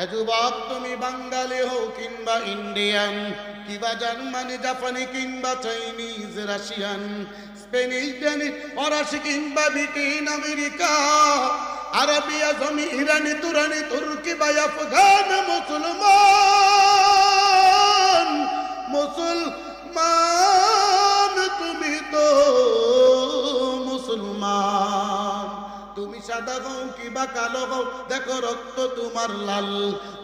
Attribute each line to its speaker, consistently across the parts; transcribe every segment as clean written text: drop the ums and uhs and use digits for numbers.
Speaker 1: এ যুবক তুমি বাঙালি হও কিংবা ইন্ডিয়ান কিংবা জার্মানি জাপানি কিংবা চাইনিজ রাশিয়ান স্পেনিশ ডেনিশ ফরাসি কিংবা ব্রিটেন আমেরিকা আরবিয়া জমি ইরানি তুরানি তুর্কি বা আফগান মুসলমান মুসলমান তুমি তো মুসলমান। তুমি সাদা হও কিবা কালো হও দেখো রক্ত তোমার লাল,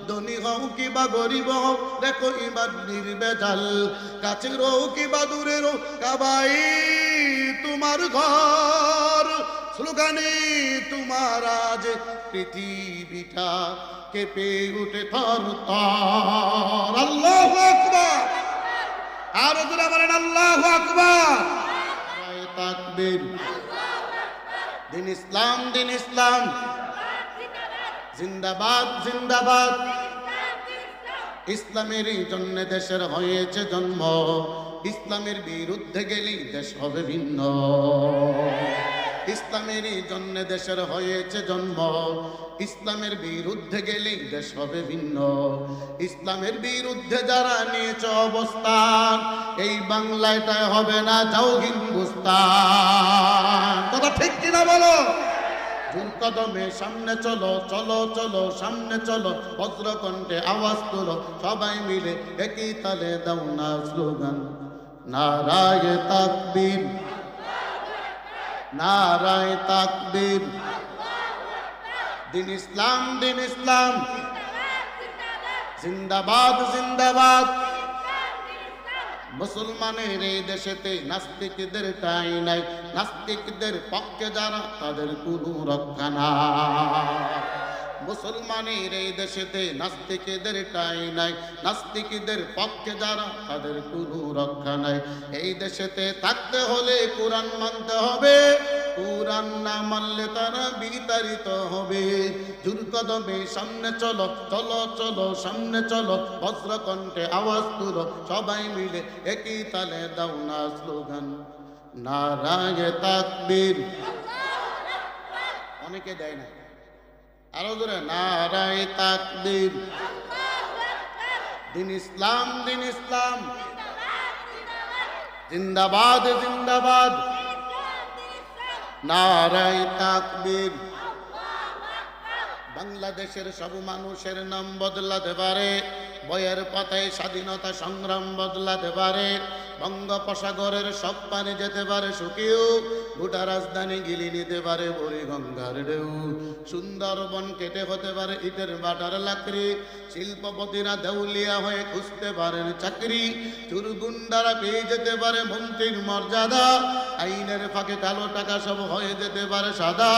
Speaker 1: ধনী হও কিবা গরিব হও দেখো ইমান নির্বেজাল, কাছের হও কিবা দূরের হও কাবাই তোমার ঘর, স্লোগানে তোমার আজ পৃথিবীটা কেঁপে উঠে থর থর। আল্লাহু আকবার, আর জোরে বলেন আল্লাহু আকবার। নারায়ে তাকবীর। দিন ইসলাম দিন ইসলাম জিন্দাবাদ জিন্দাবাদ। ইসলামের জন্য দেশের হয়েছে জন্ম, ইসলামের বিরুদ্ধে গেলেই দেশ হবে ভিন্ন। ইসলামের জন্য দেশের হয়েছে জন্ম, ইসলামের বিরুদ্ধে গেলেই দেশ হবে ভিন্ন। ইসলামের বিরুদ্ধে যারা নিয়েছে অবস্থান এই বাংলাটায় হবে না যাও হিন্দুস্তান। কথা ঠিক কিনা বলো? জোর কদমে সামনে চলো চলো চলো সামনে চলো, বজ্রকণ্ঠে আওয়াজ তোলো সবাই মিলে একই তালে দাও না স্লোগান নারায়ে তাকবীর নারায়ে তাকবীর। দিন ইসলাম দিন ইসলাম জিন্দাবাদ জিন্দাবাদ। মুসলমানের এই দেশেতে নাস্তিকদের ঠাঁই নাই, নাস্তিকদের পক্ষে যারা তাদের কোনো রক্ষা নাই। মুসলমানের এই দেশেতে নাস্তিকদের ঠাঁই নাই, নাস্তিকদের পক্ষে যারা তাদের কোনো রক্ষা নাই। এই দেশেতে থাকতে হলে কোরআন মানতে হবে, কোরআন না মানলে তারা বিতাড়িত হবে। জোর কদমে সামনে চলো চলো চলো সামনে চলো, বজ্রকণ্ঠে আওয়াজ তুলো সবাই মিলে একই তালে দাও না স্লোগান নারায়ে তাকবীর। অনেকে দেয় না, আরো জোরে নারায়ে তাকবীর। দিন ইসলাম দিন ইসলাম জিন্দাবাদ জিন্দাবাদ। নারায়ে তাকবীর। বাংলাদেশের সব মানুষের নাম বদলাতে পারে, বইয়ের পাতায় স্বাধীনতা সংগ্রাম বদলাতে পারে, বঙ্গোপসাগরের সব পানি যেতে পারে শুকিয়েও, গোটা রাজধানী গিলি নিতে পারে বুড়িগঙ্গার ঢেউ, সুন্দরবন কেটে হতে পারে ইটের বাটার লাকড়ি, শিল্পপতিরা দেউলিয়া হয়ে খুঁজতে পারেন চাকরি, চুরগুন্ডারা পেয়ে যেতে পারে মন্ত্রীর মর্যাদা, আইনের ফাঁকে কালো টাকা সব হয়ে যেতে পারে সাদা।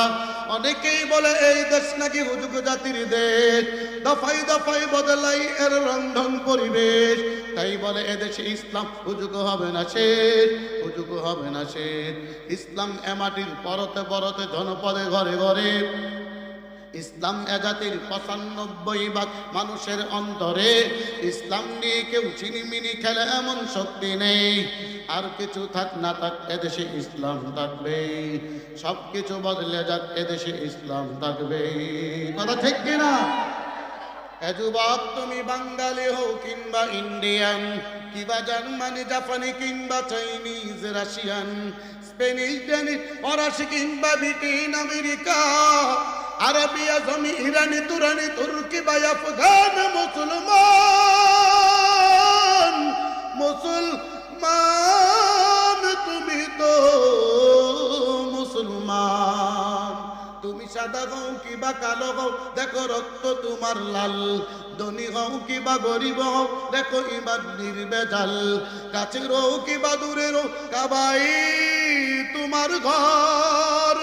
Speaker 1: অনেকেই বলে এই দেশ নাকি হুজুগ জাতির দেশ, দফাই দফাই বদলাই এর রন্ধন পরিবেশ, তাই বলে এদেশে ইসলাম হুজুগ হবে না শেষ, হুজুগ হবে না শেষ। ইসলাম এ মাটির পরতে পরতে জনপদে ঘরে ঘরে, ইসলাম এ জাতির ৯৫% মানুষের অন্তরে, ইসলাম নিয়ে কেউ চিনিমিনি খেলে এমন শক্তি নেই। আর কিছু থাক না থাক এদেশে ইসলাম থাকবে, সব কিছু বদলে যাক এদেশে ইসলাম থাকবে। কথা ঠিক কিনা? এ যুবক তুমি বাঙালি হও কিংবা ইন্ডিয়ান কিংবা জার্মানি জাপানি কিংবা চাইনিজ রাশিয়ান স্পেনিশ ডেনিশ ফরাসি কিংবা ব্রিটেন আমেরিকা আরবিয়া জমি ইরানি তুরানি তুর্কি বা আফগান মুসলমান মুসলমান তুমি তো মুসলমান। তুমি সাদা হও কিবা কালো হও দেখো রক্ত তোমার লাল, ধনী হও কিবা গরিব হও দেখো ইমান নির্বেজাল, কাছের হও কিবা দূরের হও কাবাই তোমার ঘর,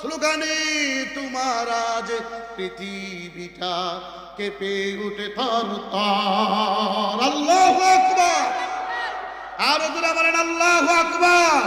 Speaker 1: স্লোগানে তোমার আজ পৃথিবীটা কেঁপে উঠে থর থর। আল্লাহু আকবার, আর জোরে বলেন আল্লাহু আকবার।